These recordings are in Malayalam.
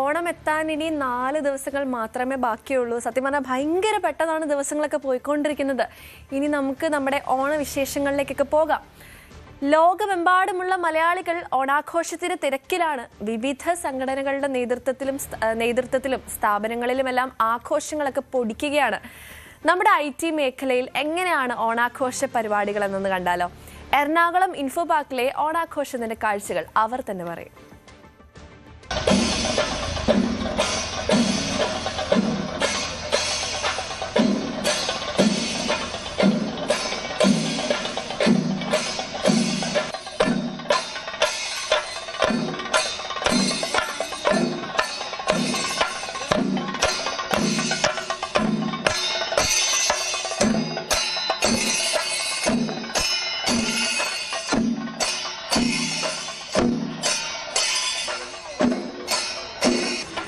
ഓണം എത്താൻ ഇനി 4 ദിവസങ്ങൾ മാത്രമേ ബാക്കിയുള്ളൂ. സത്യം പറഞ്ഞാൽ ഭയങ്കര പെട്ടെന്നാണ് ദിവസങ്ങളൊക്കെ പോയിക്കൊണ്ടിരിക്കുന്നത്. ഇനി നമുക്ക് നമ്മുടെ ഓണവിശേഷങ്ങളിലേക്കൊക്കെ പോകാം. ലോകമെമ്പാടുമുള്ള മലയാളികൾ ഓണാഘോഷത്തിന് തിരക്കിലാണ്. വിവിധ സംഘടനകളുടെ നേതൃത്വത്തിലും സ്ഥാപനങ്ങളിലുമെല്ലാം ആഘോഷങ്ങളൊക്കെ പൊടിക്കുകയാണ്. നമ്മുടെ IT മേഖലയിൽ എങ്ങനെയാണ് ഓണാഘോഷ പരിപാടികൾ എന്നൊന്ന് കണ്ടാലോ. എറണാകുളം ഇൻഫോ പാർക്കിലെ ഓണാഘോഷത്തിന്റെ കാഴ്ചകൾ അവർ തന്നെ പറയും.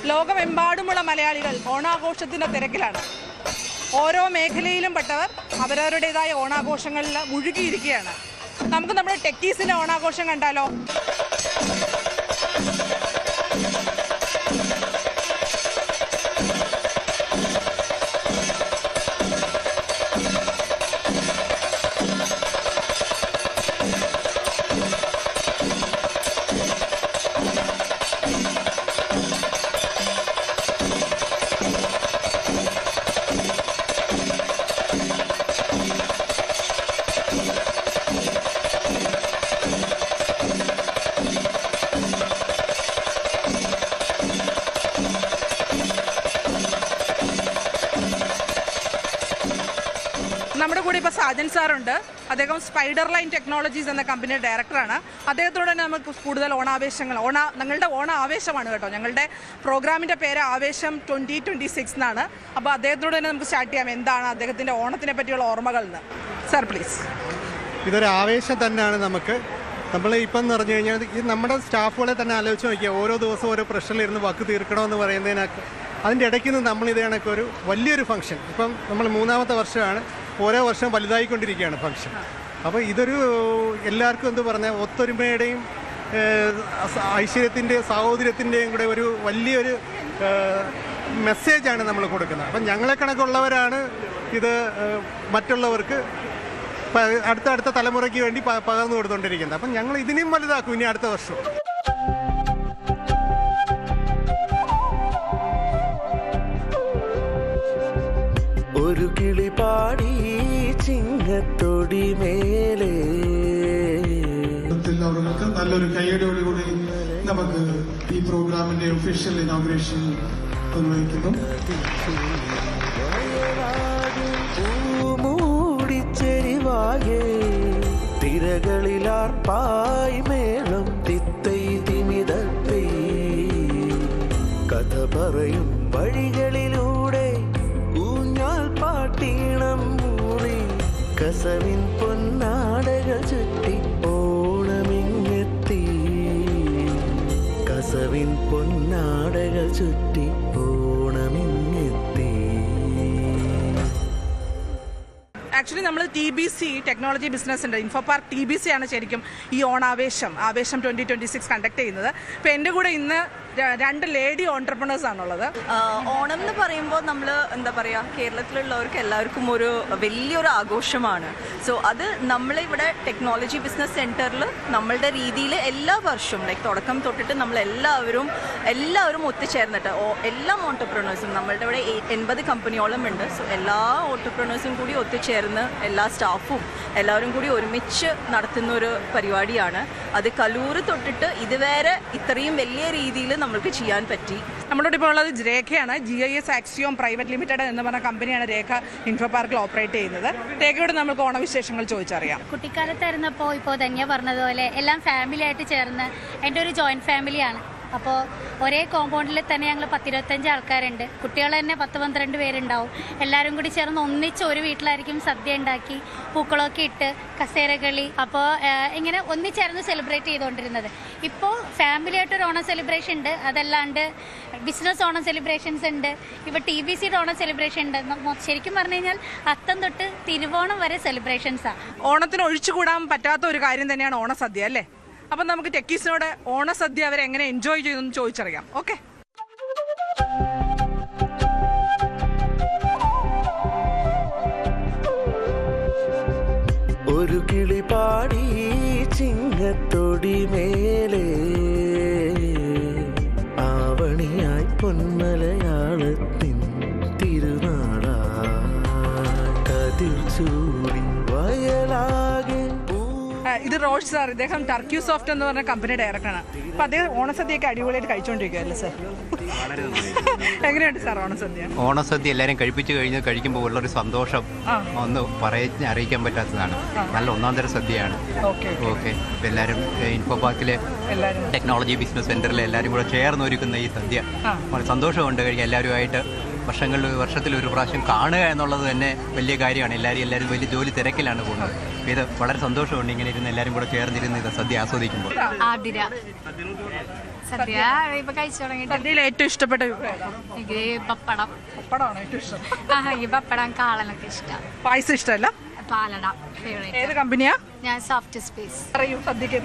ലോകമെമ്പാടുമുള്ള മലയാളികൾ ഓണാഘോഷത്തിൻ്റെ തിരക്കിലാണ്. ഓരോ മേഖലയിലും പെട്ടവർ അവരവരുടേതായ ഓണാഘോഷങ്ങളിൽ മുഴുകിയിരിക്കുകയാണ്. നമുക്ക് നമ്മുടെ ടെക്കീസിൻ്റെ ഓണാഘോഷം കണ്ടാലോ. നമ്മുടെ കൂടെ ഇപ്പോൾ സാജൻ സാറുണ്ട്. അദ്ദേഹം സ്പൈഡർ ലൈൻ ടെക്നോളജീസ് എന്ന കമ്പനിയുടെ ഡയറക്ടറാണ്. അദ്ദേഹത്തോട് തന്നെ നമുക്ക് കൂടുതൽ ഓണാവേശങ്ങൾ ഞങ്ങളുടെ ഓണ ആവേശമാണ് കേട്ടോ. ഞങ്ങളുടെ പ്രോഗ്രാമിൻ്റെ പേര് ആവേശം 2026 എന്നാണ്. അപ്പോൾ അദ്ദേഹത്തോട് തന്നെ നമുക്ക് സ്റ്റാർട്ട് ചെയ്യാം. എന്താണ് അദ്ദേഹത്തിൻ്റെ ഓണത്തിനെ പറ്റിയുള്ള ഓർമ്മകൾ എന്ന്. Sir please. ഇതൊരു ആവേശം തന്നെയാണ് നമുക്ക്. നമ്മൾ ഇപ്പം എന്ന് പറഞ്ഞു കഴിഞ്ഞാൽ ഈ നമ്മുടെ സ്റ്റാഫുകളെ തന്നെ ആലോചിച്ച് നോക്കിയാൽ ഓരോ ദിവസവും ഓരോ പ്രഷറിലിരുന്ന് വർക്ക് തീർക്കണമെന്ന് പറയുന്നതിനൊക്കെ അതിൻ്റെ ഇടയ്ക്ക് നിന്ന് നമ്മൾ ഇത് കണക്ക് ഒരു വലിയൊരു ഫംഗ്ഷൻ ഇപ്പം നമ്മൾ 3ാമത്തെ വർഷമാണ്. ഓരോ വർഷം വലുതായിക്കൊണ്ടിരിക്കുകയാണ് ഫംഗ്ഷൻ. അപ്പോൾ ഇതൊരു എല്ലാവർക്കും എന്ത് പറഞ്ഞാൽ ഒത്തൊരുമയുടെയും ഐശ്വര്യത്തിൻ്റെയും സാഹോദര്യത്തിൻ്റെയും കൂടെ ഒരു വലിയൊരു മെസ്സേജാണ് നമ്മൾ കൊടുക്കുന്നത്. അപ്പം ഞങ്ങളെ കണക്കുള്ളവരാണ് ഇത് മറ്റുള്ളവർക്ക് അടുത്ത തലമുറയ്ക്ക് വേണ്ടി പകർന്നു കൊടുത്തുകൊണ്ടിരിക്കുന്നത്. അപ്പം ഞങ്ങൾ ഇതിനെയും വലുതാക്കും ഇനി അടുത്ത വർഷം. ഒരു കിളി പാടി ചിങ്ങത്തൊടി മേലെ. എല്ലാവർക്കും നല്ലൊരു കൈയടിയോടുകൂടി നമുക്ക് ഈ പ്രോഗ്രാമിന്റെ ഒഫീഷ്യൽ ഇനോഗ്രേഷൻ നിർവഹിക്കുന്നു. മൂടിച്ചെരിവാകെ തിരകളിലാർപ്പായി മേളം തിത്തൈ തിമിതത്തൈ കഥ പറയും വഴികളിലൂടെ ഊഞ്ഞാൽ പാട്ടീണം മൂളി കസവിൻ പൊന്നാടകൾ ചുറ്റി ഓണമിങ്ങെത്തി. കസവിൻ പൊന്നാടകൾ ചുറ്റി ഓണമിങ്ങെത്തി. ആക്ച്വലി നമ്മൾ TBC ടെക്നോളജി ബിസിനസ് ഉണ്ട്, ഇൻഫോ പാർക്ക് TBC ആണ് ശരിക്കും ഈ ആവേശം 2026 കണ്ടക്ട് ചെയ്യുന്നത്. ഇപ്പോൾ എൻ്റെ കൂടെ ഇന്ന് 2 ലേഡി ഓൺട്രപ്രണേഴ്സ് ആണുള്ളത്. ഓണം എന്ന് പറയുമ്പോൾ നമ്മൾ എന്താ പറയുക, കേരളത്തിലുള്ളവർക്ക് എല്ലാവർക്കും ഒരു വലിയൊരു ആഘോഷമാണ്. സോ അത് നമ്മളിവിടെ ടെക്നോളജി ബിസിനസ് സെൻറ്ററിൽ നമ്മളുടെ രീതിയിൽ എല്ലാ വർഷവും തുടക്കം തൊട്ടിട്ട് എല്ലാവരും ഒത്തുചേർന്നിട്ട് എല്ലാ ഓൺട്രപ്രണേഴ്സും നമ്മളുടെ ഇവിടെ 80 കമ്പനിയോളം ഉണ്ട്. സോ എല്ലാ ഓൺട്രപ്രണേഴ്സും കൂടി ഒത്തുചേർന്ന് എല്ലാ സ്റ്റാഫും എല്ലാവരും കൂടി ഒരുമിച്ച് നടത്തുന്ന ഒരു പരിപാടിയാണ്. അത് കലൂർ തൊട്ടിട്ട് ഇതുവരെ ഇത്രയും വലിയ രീതിയിൽ നമ്മൾക്ക് ചെയ്യാൻ പറ്റി. നമ്മളോട് ഇപ്പോൾ ഉള്ളത് രേഖയാണ്. GIS ആക്സിയോം പ്രൈവറ്റ് ലിമിറ്റഡ് എന്ന് പറഞ്ഞ കമ്പനിയാണ് രേഖ ഇൻഫോ പാർക്കിൽ ഓപ്പറേറ്റ് ചെയ്യുന്നത്. രേഖയോട് നമുക്ക് ഓണവിശേഷങ്ങൾ ചോദിച്ചറിയാം. കുട്ടിക്കാലത്തായിരുന്നപ്പോൾ ഇപ്പോൾ ധന്യ പറഞ്ഞതുപോലെ എല്ലാം ഫാമിലി ആയിട്ട് ചേർന്ന് എൻ്റെ ഒരു ജോയിൻറ്റ് ഫാമിലിയാണ്. അപ്പോൾ ഒരേ കോമ്പൗണ്ടിൽ തന്നെ ഞങ്ങൾ 10-25 ആൾക്കാരുണ്ട്. കുട്ടികൾ തന്നെ 10-12 പേരുണ്ടാവും. എല്ലാവരും കൂടി ചേർന്ന് ഒന്നിച്ച് ഒരു വീട്ടിലായിരിക്കും സദ്യ ഉണ്ടാക്കി പൂക്കളൊക്കെ ഇട്ട് കസേരകളി. അപ്പോൾ ഇങ്ങനെ ഒന്നിച്ചേർന്ന് സെലിബ്രേറ്റ് ചെയ്തുകൊണ്ടിരുന്നത്. ഇപ്പോൾ ഫാമിലി ആയിട്ടൊരു ഓണം സെലിബ്രേഷൻ ഉണ്ട്. അതല്ലാണ്ട് ബിസിനസ് ഓണം സെലിബ്രേഷൻസ് ഉണ്ട്. ഇപ്പോൾ TBC ഓണം സെലിബ്രേഷൻ ഉണ്ട്. ശരിക്കും പറഞ്ഞു കഴിഞ്ഞാൽ അത്തം തൊട്ട് തിരുവോണം വരെ സെലിബ്രേഷൻസാണ്. ഓണത്തിന് ഒഴിച്ചുകൂടാൻ പറ്റാത്ത ഒരു കാര്യം തന്നെയാണ് ഓണസദ്യ അല്ലേ. അപ്പം നമുക്ക് ടെക്കീസിനോട് ഓണസദ്യ അവരെ എങ്ങനെ എൻജോയ് ചെയ്തെന്ന് ചോദിച്ചറിയാം. ഓക്കെ. ഒരു കിളി പാടി ചിങ്ങത്തൊടി മേലെ ആവണിയായി പൊന്മലയാളത്തിൻ തിരുനാളാ കതിർ ചൂടി വയലാകെ ഇത് റോഷ് സാർ, ഇദ്ദേഹം ടർക്യൂ സോഫ്റ്റ് എന്ന് പറഞ്ഞ കമ്പനി ഡയറക്ടറാണ്. അപ്പോൾ അദ്ദേഹം ഓണസദ്യയൊക്കെ അടിപൊളിയായിട്ട് കഴിച്ചുകൊണ്ടിരിക്കുകയല്ലേ സാർ? എങ്ങനെയുണ്ട് സാർ ഓണസദ്യ? ഓണസദ്യ എല്ലാവരും കഴിക്കുമ്പോൾ ഉള്ളൊരു സന്തോഷം ഒന്ന് അറിയിക്കാൻ പറ്റാത്തതാണ്. നല്ല ഒന്നാം തരം സദ്യയാണ്. ഓക്കെ, എല്ലാവരും ഇൻഫോ പാർക്കിലെ ടെക്നോളജി ബിസിനസ് സെന്ററിൽ എല്ലാവരും കൂടെ ചേർന്ന് ഒരുക്കുന്ന ഈ സദ്യ വളരെ സന്തോഷമുണ്ട് കഴിക്കാൻ. എല്ലാവരുമായിട്ട് വർഷത്തിൽ ഒരു പ്രാവശ്യം കാണുക എന്നുള്ളത് തന്നെ വലിയ കാര്യമാണ്. എല്ലാവരും വലിയ ജോലി തിരക്കിലാണ് പോകുന്നത്. ഇത് വളരെ സന്തോഷമുണ്ട് ഇങ്ങനെ ഇരുന്ന് എല്ലാവരും കൂടെ ചേർന്നിരുന്ന് ഇത് സദ്യ ആസ്വദിക്കുമ്പോൾ. സദ്യ ഇപ്പൊ കഴിച്ചു തുടങ്ങിയിട്ട് സദ്യയിൽ ഏറ്റവും ഇഷ്ടപ്പെട്ട എനിക്ക് പപ്പടം. പപ്പടമാണോ ഏറ്റവും ഇഷ്ടം? ഈ പപ്പടം കാളനൊക്കെ ഇഷ്ടം. പായസം ഇഷ്ടമല്ല? പാലട ഫേവറേറ്റ്. ഏത് കമ്പനിയാ? ഞാൻ സോഫ്റ്റ് സ്പേസ്. പറയൂ, സദ്യക്ക്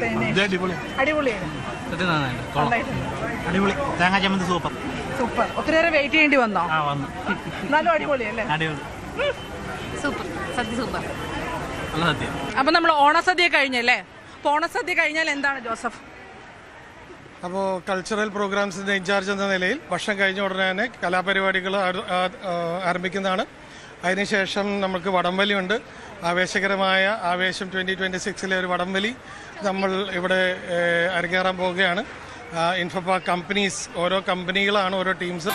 അടിപൊളിയാണ്. അടിപൊളി. തേങ്ങാ ചമ്മന്തി സൂപ്പർ. ഒത്തിരി നേരം വെയിറ്റ് ചെയ്യേണ്ടി വന്നോ? എന്നാലും അടിപൊളിയല്ലേ? സൂപ്പർ സദ്യ, സൂപ്പർ. നല്ല സദ്യ. അപ്പൊ നമ്മൾ ഓണസദ്യ കഴിഞ്ഞല്ലേ? അപ്പൊ ഓണസദ്യ കഴിഞ്ഞാൽ എന്താണ് ജോസഫ്? അപ്പോൾ കൾച്ചറൽ പ്രോഗ്രാംസിൻ്റെ ഇൻചാർജ് എന്ന നിലയിൽ വർഷം കഴിഞ്ഞ ഉടനെ തന്നെ കലാപരിപാടികൾ ആരംഭിക്കുന്നതാണ്. അതിനുശേഷം നമുക്ക് വടംവലിയുണ്ട്. ആവേശകരമായ ആവേശം 2026 ഒരു വടംവലി നമ്മൾ ഇവിടെ അരങ്ങേറാൻ പോവുകയാണ്. ഇൻഫോപാർക്ക് കമ്പനീസ്, ഓരോ കമ്പനികളാണ്, ഓരോ ടീംസ്.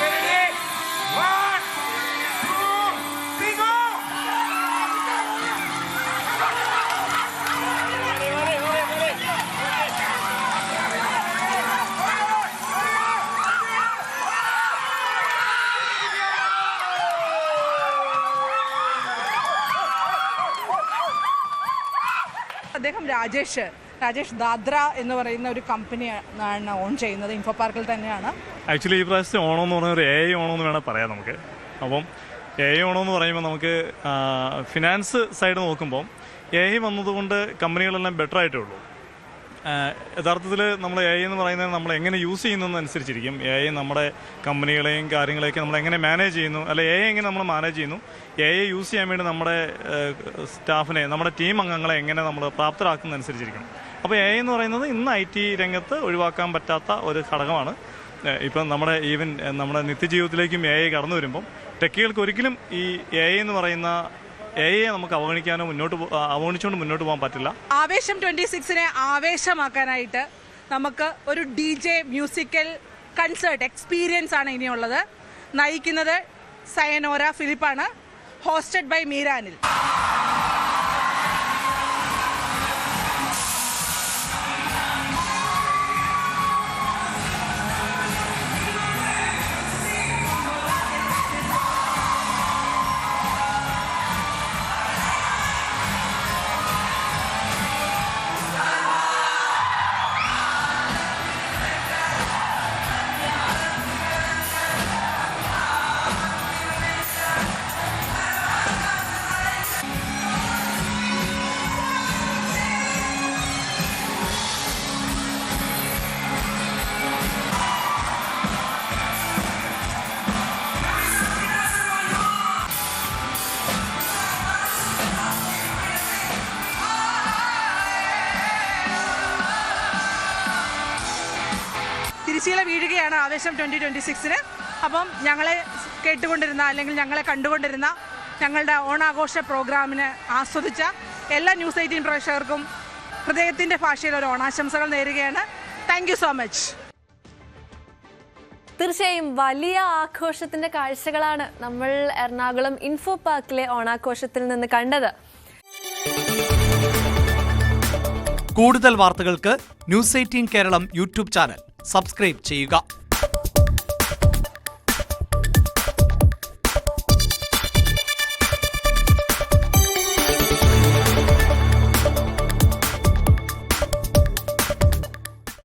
അദ്ദേഹം രാജേഷ് ദാദ്ര എന്ന് പറയുന്ന ഒരു കമ്പനിയാണ് ഓൺ ചെയ്യുന്നത്. ഇൻഫോ പാർക്കിൽ തന്നെയാണ്. ആക്ച്വലി ഈ പ്രാവശ്യത്തെ ഓണം എന്ന് പറയുന്നത് ഒരു AI ഓണം എന്ന് വേണം പറയാം നമുക്ക്. അപ്പം AI ഓണം എന്ന് പറയുമ്പോൾ നമുക്ക് ഫിനാൻസ് സൈഡ് നോക്കുമ്പോൾ AI വന്നതുകൊണ്ട് കമ്പനികളെല്ലാം ബെറ്റർ ആയിട്ടേ ഉള്ളൂ. യഥാർത്ഥത്തിൽ നമ്മൾ AI എന്ന് പറയുന്നത് നമ്മൾ എങ്ങനെ യൂസ് ചെയ്യുന്നതെന്നനുസരിച്ചിരിക്കും. AI നമ്മുടെ കമ്പനികളെയും കാര്യങ്ങളെയൊക്കെ നമ്മൾ എങ്ങനെ മാനേജ് ചെയ്യുന്നു, അല്ലെ AI എങ്ങനെ നമ്മൾ മാനേജ് ചെയ്യുന്നു, AI യൂസ് ചെയ്യാൻ വേണ്ടി നമ്മുടെ സ്റ്റാഫിനെ, നമ്മുടെ ടീം അംഗങ്ങളെ എങ്ങനെ നമ്മൾ പ്രാപ്തരാക്കുന്നതനുസരിച്ചിരിക്കും. അപ്പോൾ AI എന്ന് പറയുന്നത് ഇന്ന് IT രംഗത്ത് ഒഴിവാക്കാൻ പറ്റാത്ത ഒരു ഘടകമാണ്. ഇപ്പം നമ്മുടെ നിത്യജീവിതത്തിലേക്കും AI കടന്നു വരുമ്പം ടെക്കുകൾക്ക് ഒരിക്കലും ഈ AI എന്ന് പറയുന്ന AI നമുക്ക് അവഗണിക്കാനോ അവഗണിച്ചുകൊണ്ട് മുന്നോട്ട് പോകാൻ പറ്റില്ല. ആവേശം 26നെ ആവേശമാക്കാനായിട്ട് നമുക്ക് ഒരു DJ മ്യൂസിക്കൽ കൺസേർട്ട് എക്സ്പീരിയൻസ് ആണ് ഇനിയുള്ളത്. നയിക്കുന്നത് സയനോര ഫിലിപ്പാണ്. ഹോസ്റ്റഡ് ബൈ മീരാനിൽ. തിരശ്ശീല വീഴുകയാണ് ആവേശം 2026ന്. അപ്പം ഞങ്ങളെ കേട്ടുകൊണ്ടിരുന്ന അല്ലെങ്കിൽ ഞങ്ങളെ കണ്ടുകൊണ്ടിരുന്ന ഞങ്ങളുടെ ഓണാഘോഷ പ്രോഗ്രാമിനെ ആസ്വദിച്ച എല്ലാ ന്യൂസ് 18 പ്രേക്ഷകർക്കും ഹൃദയത്തിൻ്റെ ഭാഷയിൽ ഒരു ഓണാശംസകൾ നേരുകയാണ്. Thank you so much. തീർച്ചയായും വലിയ ആഘോഷത്തിന്റെ കാഴ്ചകളാണ് നമ്മൾ എറണാകുളം ഇൻഫോ പാർക്കിലെ ഓണാഘോഷത്തിൽ നിന്ന് കണ്ടത്. കൂടുതൽ വാർത്തകൾക്ക് news 18 Keralam YouTube channel subscribe ചെയ്യുക.